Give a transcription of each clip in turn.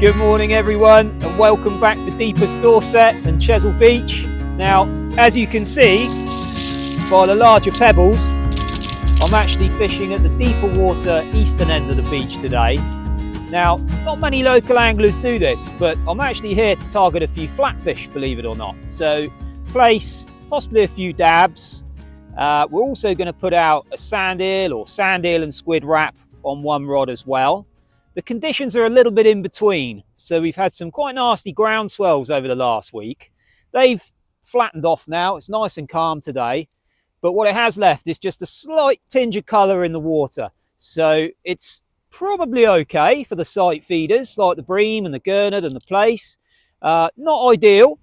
Good morning everyone and welcome back to Deepest Dorset and Chesil Beach. Now, as you can see by the larger pebbles, I'm actually fishing at the deeper water eastern end of the beach today. Now, not many local anglers do this, but I'm actually here to target a few flatfish, believe it or not. So, place possibly a few dabs. We're also going to put out a sand eel or sand eel and squid wrap on one rod as well. The conditions are a little bit in between, so we've had some quite nasty ground swells over the last week. They've flattened off now, it's nice and calm today, but what it has left is just a slight tinge of colour in the water. So it's probably okay for the sight feeders like the bream and the gurnard and the plaice. Not ideal,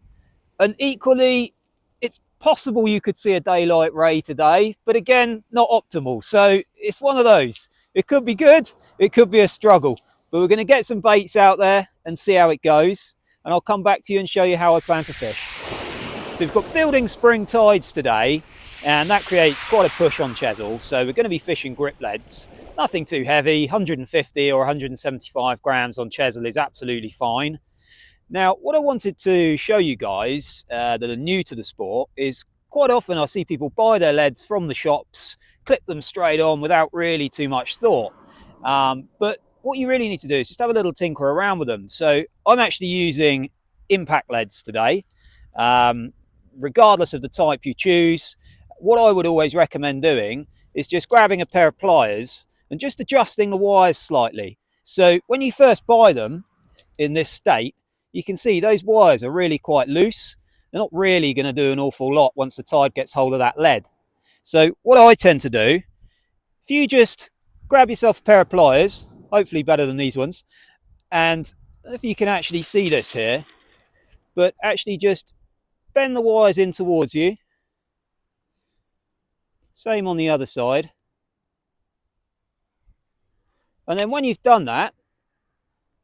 and equally it's possible you could see a daylight ray today, but again, not optimal. So it's one of those. It could be good, it could be a struggle, but we're going to get some baits out there and see how it goes. And I'll come back to you and show you how I plan to fish. So we've got building spring tides today, and that creates quite a push on Chesil. So we're going to be fishing grip leads. Nothing too heavy, 150 or 175 grams on Chesil is absolutely fine. Now, what I wanted to show you guys that are new to the sport is quite often I see people buy their leads from the shops, clip them straight on without really too much thought. But what you really need to do is just have a little tinker around with them. So I'm actually using impact leads today. Regardless of the type you choose, what I would always recommend doing is just grabbing a pair of pliers and just adjusting the wires slightly. So when you first buy them in this state, you can see those wires are really quite loose. They're not really going to do an awful lot once the tide gets hold of that lead. So what I tend to do, if you just grab yourself a pair of pliers, hopefully better than these ones, and if you can actually see this here, but actually just bend the wires in towards you. Same on the other side. And then when you've done that,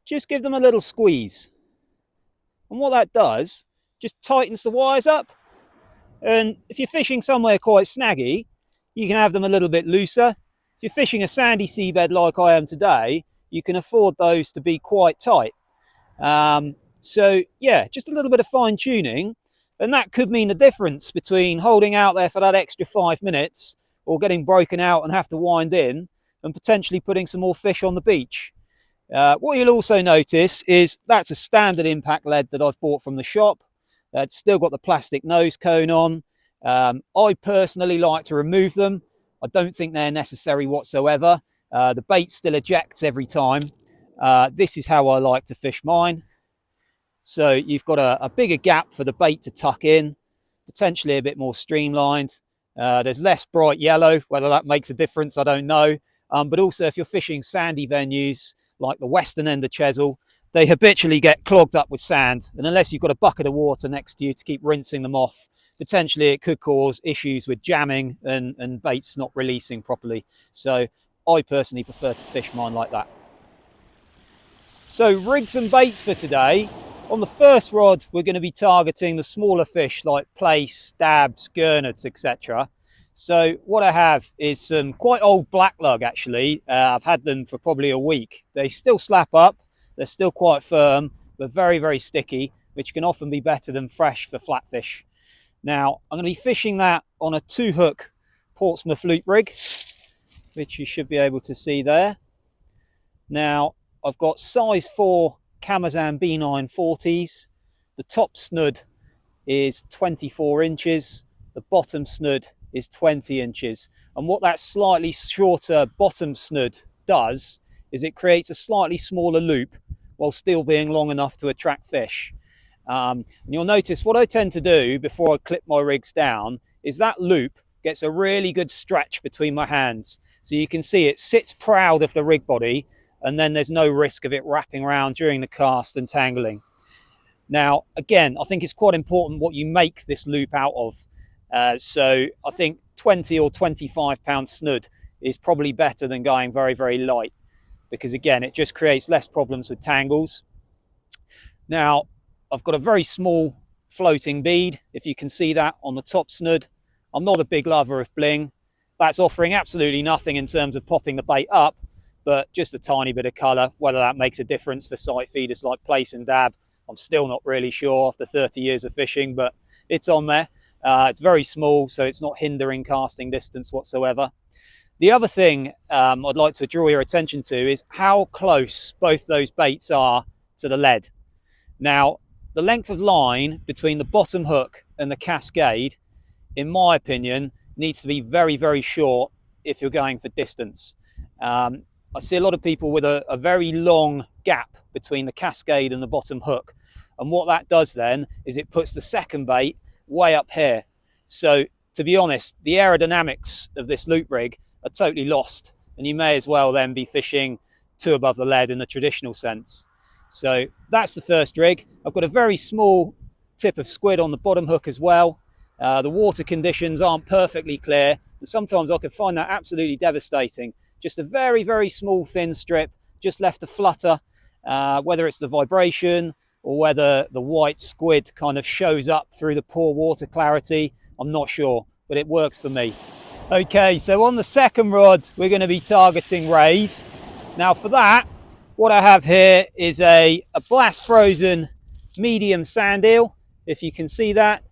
just give them a little squeeze. And what that does, just tightens the wires up. And if you're fishing somewhere quite snaggy, you can have them a little bit looser. If you're fishing a sandy seabed like I am today, you can afford those to be quite tight. So yeah, just a little bit of fine tuning, and that could mean the difference between holding out there for that extra 5 minutes or getting broken out and have to wind in and potentially putting some more fish on the beach. What you'll also notice is that's a standard impact lead that I've bought from the shop. It's still got the plastic nose cone on. I personally like to remove them. I don't think they're necessary whatsoever. The bait still ejects every time. This is how I like to fish mine. So you've got a bigger gap for the bait to tuck in, potentially a bit more streamlined. There's less bright yellow, whether that makes a difference, I don't know. But also if you're fishing sandy venues like the western end of Chesil, they habitually get clogged up with sand. And unless you've got a bucket of water next to you to keep rinsing them off, potentially it could cause issues with jamming and baits not releasing properly. So I personally prefer to fish mine like that. So rigs and baits for today. On the first rod, we're going to be targeting the smaller fish like plaice, dabs, gurnards, etc. So what I have is some quite old black lug actually. I've had them for probably a week. They still slap up. They're still quite firm, but very, very sticky, which can often be better than fresh for flatfish. Now, I'm going to be fishing that on a 2-hook Portsmouth loop rig, which you should be able to see there. Now, I've got size 4 Camazan B9 40s. The top snood is 24 inches. The bottom snood is 20 inches. And what that slightly shorter bottom snood does is it creates a slightly smaller loop while still being long enough to attract fish. And you'll notice what I tend to do before I clip my rigs down is that loop gets a really good stretch between my hands. So you can see it sits proud of the rig body, and then there's no risk of it wrapping around during the cast and tangling. Now, again, I think it's quite important what you make this loop out of. So I think 20 or 25 pound snood is probably better than going very, very light, because again, it just creates less problems with tangles. Now, I've got a very small floating bead, if you can see that on the top snood. I'm not a big lover of bling. That's offering absolutely nothing in terms of popping the bait up, but just a tiny bit of colour. Whether that makes a difference for sight feeders like plaice and dab, I'm still not really sure after 30 years of fishing, but it's on there. It's very small, so it's not hindering casting distance whatsoever. The other thing I'd like to draw your attention to is how close both those baits are to the lead. Now, the length of line between the bottom hook and the cascade, in my opinion, needs to be very, very short if you're going for distance. I see a lot of people with a very long gap between the cascade and the bottom hook. And what that does then is it puts the second bait way up here. So to be honest, the aerodynamics of this loop rig are totally lost. And you may as well then be fishing 2 above the lead in the traditional sense. So that's the first rig. I've got a very small tip of squid on the bottom hook as well. The water conditions aren't perfectly clear, and sometimes I can find that absolutely devastating. Just a very, very small thin strip, just left to flutter, whether it's the vibration or whether the white squid kind of shows up through the poor water clarity, I'm not sure, but it works for me. Okay, so on the second rod, we're going to be targeting rays. Now for that, what I have here is a blast frozen medium sand eel, if you can see that.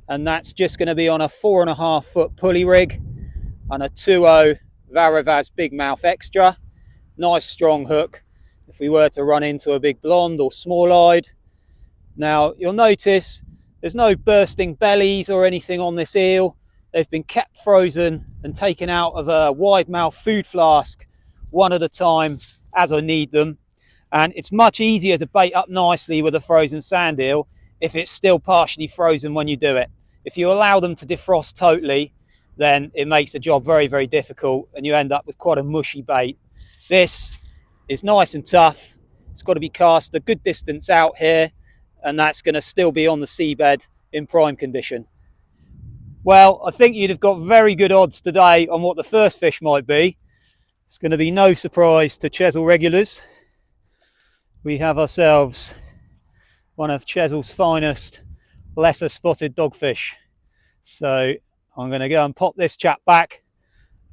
And that's just going to be on a 4.5 foot pulley rig and a 2.0 Varavaz Big Mouth Extra. Nice strong hook if we were to run into a big blonde or small-eyed. Now you'll notice there's no bursting bellies or anything on this eel. They've been kept frozen and taken out of a wide mouth food flask one at a time as I need them. And it's much easier to bait up nicely with a frozen sand eel if it's still partially frozen when you do it. If you allow them to defrost totally, then it makes the job very, very difficult and you end up with quite a mushy bait. This is nice and tough. It's got to be cast a good distance out here, and that's going to still be on the seabed in prime condition. Well, I think you'd have got very good odds today on what the first fish might be. It's going to be no surprise to Chesil regulars. We have ourselves one of Chesil's finest lesser spotted dogfish. So I'm going to go and pop this chap back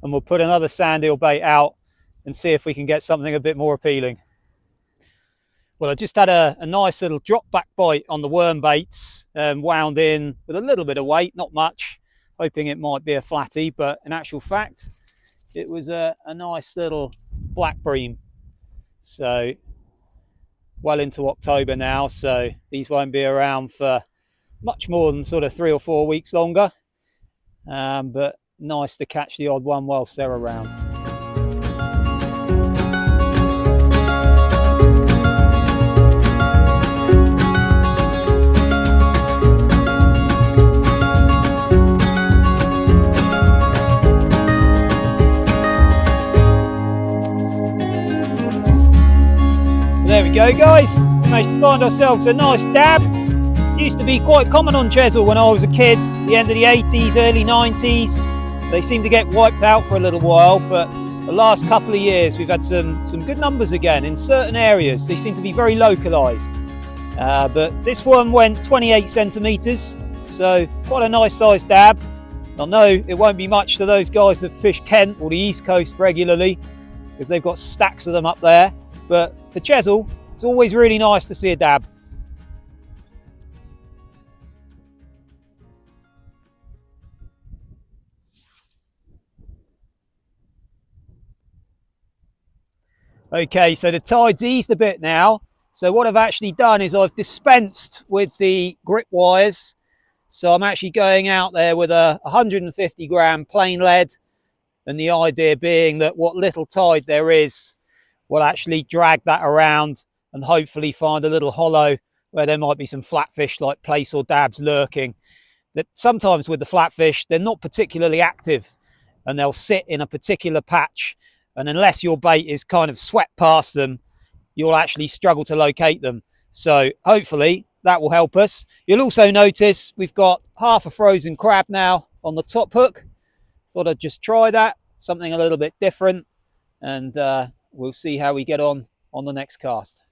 and we'll put another sand eel bait out and see if we can get something a bit more appealing. Well, I just had a nice little drop back bite on the worm baits, wound in with a little bit of weight, not much, hoping it might be a flatty, but in actual fact it was a nice little black bream. So well into October now, so these won't be around for much more than sort of 3 or 4 weeks longer, but nice to catch the odd one whilst they're around. There we go, guys. Managed to find ourselves a nice dab. Used to be quite common on Chesil when I was a kid, the end of the 80s, early 90s. They seemed to get wiped out for a little while, but the last couple of years we've had some good numbers again in certain areas. They seem to be very localised. But this one went 28 centimetres, so quite a nice sized dab. I know it won't be much to those guys that fish Kent or the East Coast regularly, because they've got stacks of them up there. But for Chesil, it's always really nice to see a dab. Okay, so the tide's eased a bit now. So what I've actually done is I've dispensed with the grip wires. So I'm actually going out there with a 150 gram plain lead. And the idea being that what little tide there is, we'll actually drag that around and hopefully find a little hollow where there might be some flatfish like plaice or dabs lurking. That sometimes with the flatfish, they're not particularly active and they'll sit in a particular patch. And unless your bait is kind of swept past them, you'll actually struggle to locate them. So hopefully that will help us. You'll also notice we've got half a frozen crab now on the top hook. Thought I'd just try that, something a little bit different. And we'll see how we get on the next cast.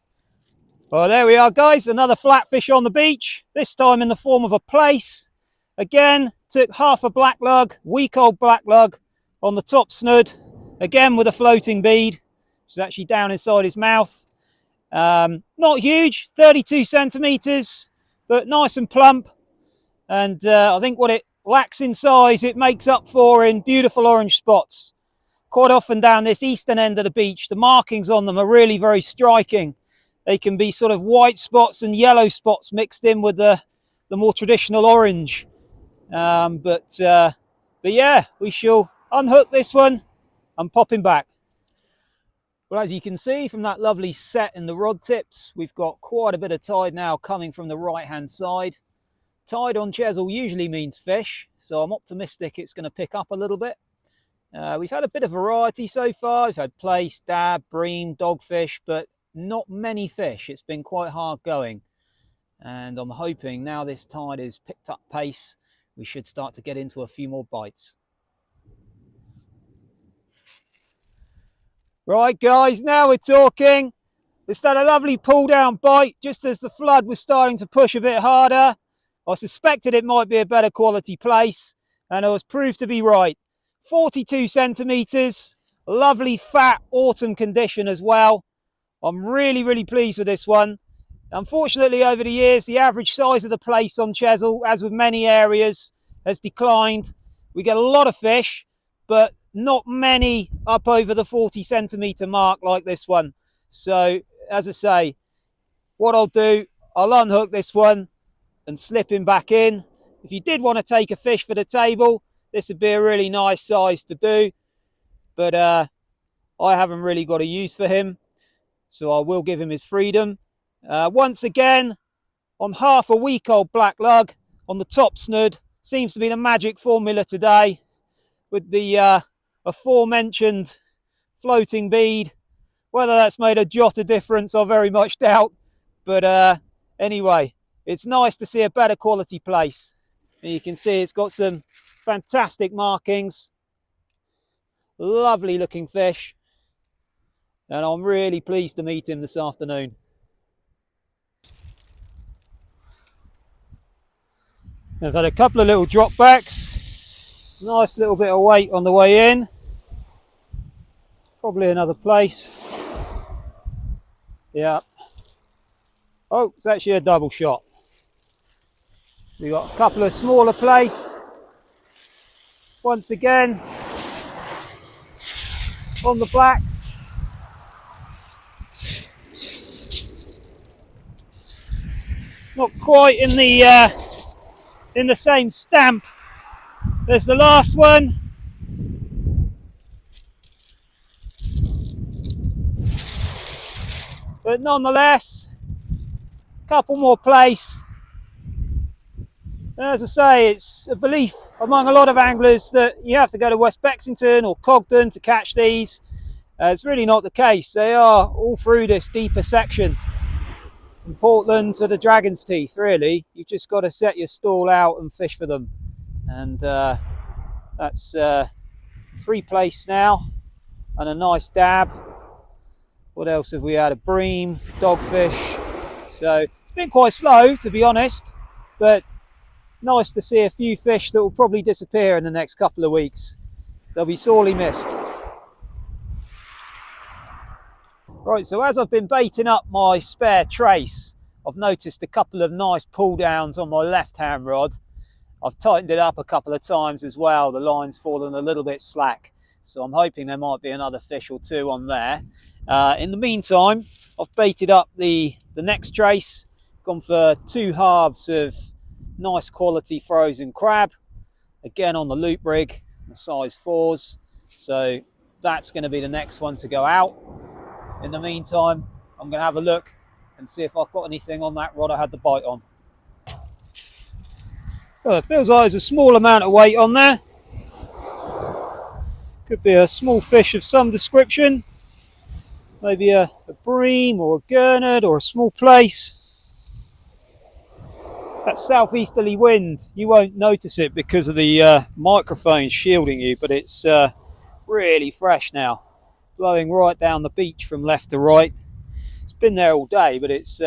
Well, there we are, guys. Another flatfish on the beach, this time in the form of a plaice. Again, took half a black lug, week-old black lug on the top snood. again with a floating bead, which is actually down inside his mouth. Not huge, 32 centimetres, but nice and plump. And I think what it lacks in size, it makes up for in beautiful orange spots. Quite often down this eastern end of the beach, the markings on them are really very striking. They can be sort of white spots and yellow spots mixed in with the more traditional orange. But yeah, we shall unhook this one and pop him back. Well, as you can see from that lovely set in the rod tips, we've got quite a bit of tide now coming from the right-hand side. Tide on Chesil usually means fish, so I'm optimistic it's going to pick up a little bit. We've had a bit of variety so far. We've had plaice, dab, bream, dogfish, but not many fish. It's been quite hard going. And I'm hoping now this tide has picked up pace, we should start to get into a few more bites. Right guys, now we're talking. It's had a lovely pull down bite just as the flood was starting to push a bit harder. I suspected it might be a better quality plaice, and I was proved to be right. 42 centimetres, lovely fat autumn condition as well. I'm really pleased with this one. Unfortunately, over the years, the average size of the plaice on Chesil, as with many areas, has declined. We get a lot of fish, but not many up over the 40 centimetre mark like this one. So, as I say, what I'll do, I'll unhook this one and slip him back in. If you did want to take a fish for the table, this would be a really nice size to do, but I haven't really got a use for him, so I will give him his freedom. Once again, on half a week-old black lug on the top snood, seems to be the magic formula today, with the aforementioned floating bead. Whether that's made a jot of difference, I very much doubt, but anyway, it's nice to see a better quality plaice. And you can see it's got some fantastic markings, lovely looking fish, and I'm really pleased to meet him this afternoon. I've had a couple of little drop backs, nice little bit of weight on the way in, probably another plaice. Yeah. Oh, it's actually a double shot. We've got a couple of smaller plaice. Once again, on the blacks. Not quite in the same stamp as the last one. But nonetheless, a couple more plaice. As I say, it's a belief among a lot of anglers that you have to go to West Bexington or Cogden to catch these. It's really not the case. They are all through this deeper section, from Portland to the Dragon's Teeth, really. You've just got to set your stall out and fish for them. And that's 3 plaice now, and a nice dab. What else have we had? A bream, dogfish. So it's been quite slow, to be honest, but nice to see a few fish that will probably disappear in the next couple of weeks. They'll be sorely missed. Right, so as I've been baiting up my spare trace, I've noticed a couple of nice pull downs on my left-hand rod. I've tightened it up a couple of times as well. The line's fallen a little bit slack, so I'm hoping there might be another fish or two on there. In the meantime, I've baited up the next trace, gone for 2 halves of nice quality frozen crab, again on the loop rig, the size 4s, so that's going to be the next one to go out. In the meantime, I'm going to have a look and see if I've got anything on that rod I had the bite on. Well, it feels like there's a small amount of weight on there. Could be a small fish of some description, maybe a bream or a gurnard or a small plaice. That southeasterly wind, you won't notice it because of the microphone shielding you, but it's really fresh now, blowing right down the beach from left to right. It's been there all day, but it's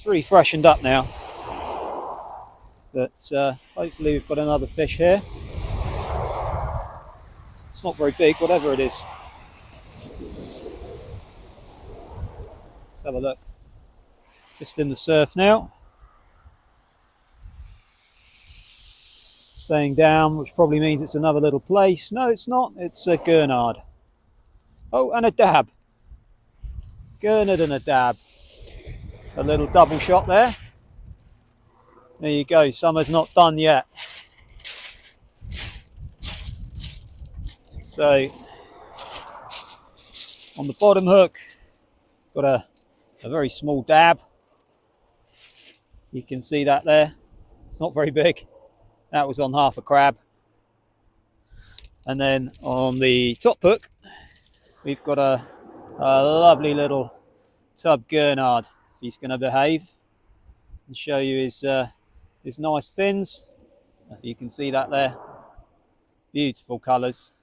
really freshened up now. But hopefully we've got another fish here. It's not very big, whatever it is. Let's have a look. Just in the surf now. Staying down, which probably means it's another little place. No, it's not. It's a gurnard. Oh, and a dab. Gurnard and a dab. A little double shot there. There you go. Summer's not done yet. So, on the bottom hook, got a very small dab. You can see that there. It's not very big. That was on half a crab. And then on the top hook, we've got a lovely little tub gurnard. If he's going to behave, and show you his nice fins. If you can see that there. Beautiful colours.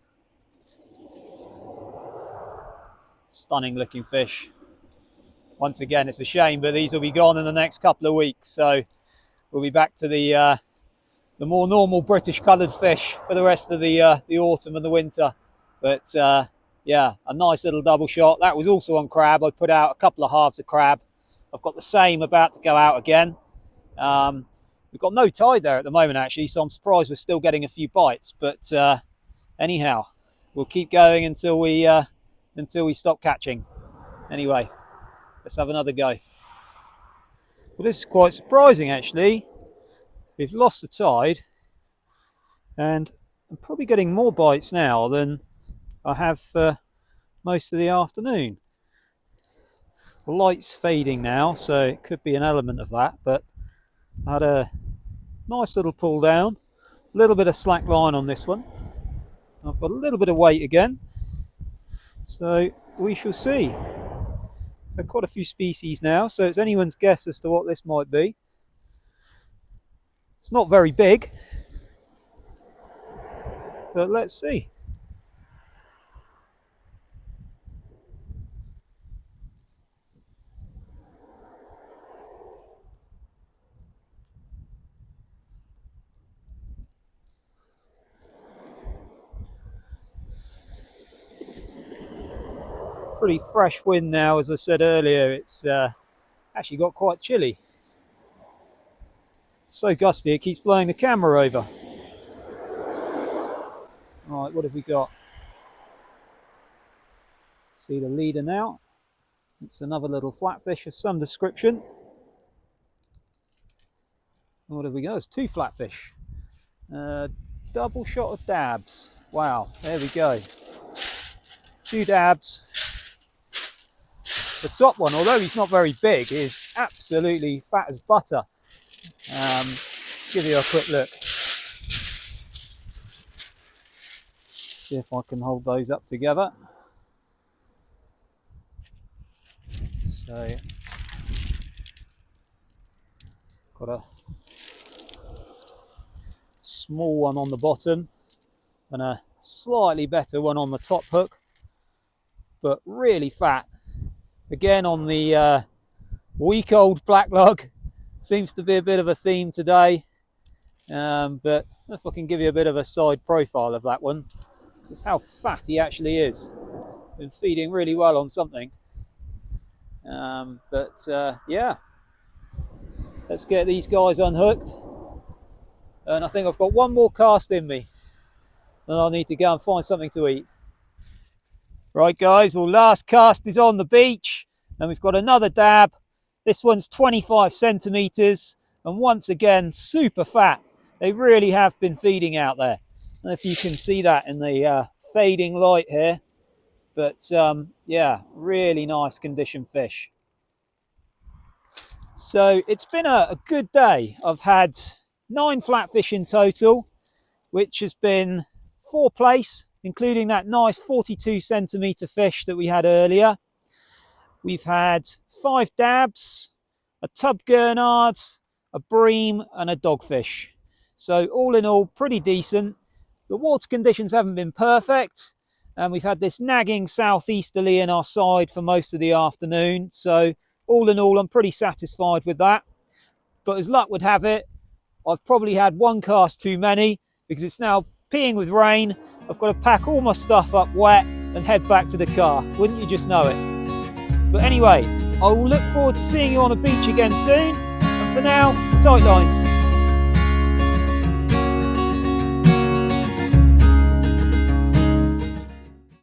Stunning looking fish. Once again, it's a shame, but these will be gone in the next couple of weeks. So we'll be back to the more normal British coloured fish for the rest of the autumn and the winter. But yeah, a nice little double shot. That was also on crab. I put out a couple of halves of crab. I've got the same about to go out again. We've got no tide there at the moment, actually, so I'm surprised we're still getting a few bites. But anyhow, we'll keep going until we stop catching. Anyway, let's have another go. Well, this is quite surprising, actually. We've lost the tide, and I'm probably getting more bites now than I have for most of the afternoon. The light's fading now, so it could be an element of that, but I had a nice little pull down, a little bit of slack line on this one. I've got a little bit of weight again, so we shall see. There are quite a few species now, so it's anyone's guess as to what this might be. It's not very big, but let's see. Pretty fresh wind now, as I said earlier. It's actually got quite chilly. So gusty, it keeps blowing the camera over. Right, what have we got? See the leader now. It's another little flatfish of some description. What have we got? It's two flatfish. Double shot of dabs. Wow, there we go. Two dabs. The top one, although he's not very big, is absolutely fat as butter. Let's give you a quick look. See if I can hold those up together. So, got a small one on the bottom and a slightly better one on the top hook, but really fat. Again, on the week-old black lug, seems to be a bit of a theme today. But if I can give you a bit of a side profile of that one, just how fat he actually is. Been feeding really well on something. Yeah, let's get these guys unhooked. And I think I've got one more cast in me. And I'll need to go and find something to eat. Right guys, well, last cast is on the beach and we've got another dab. This one's 25 centimeters and once again super fat. They really have been feeding out there. I don't know if you can see that in the fading light here, but yeah, really nice condition fish. So it's been a good day. I've had 9 flatfish in total, which has been 4 place, including that nice 42 centimeter fish that we had earlier. We've had 5 dabs, a tub gurnard, a bream and a dogfish. So all in all, pretty decent. The water conditions haven't been perfect and we've had this nagging southeasterly in our side for most of the afternoon. So all in all, I'm pretty satisfied with that. But as luck would have it, I've probably had one cast too many because it's now peeing with rain. I've got to pack all my stuff up wet and head back to the car. Wouldn't you just know it? But anyway, I will look forward to seeing you on the beach again soon, and for now, tight lines.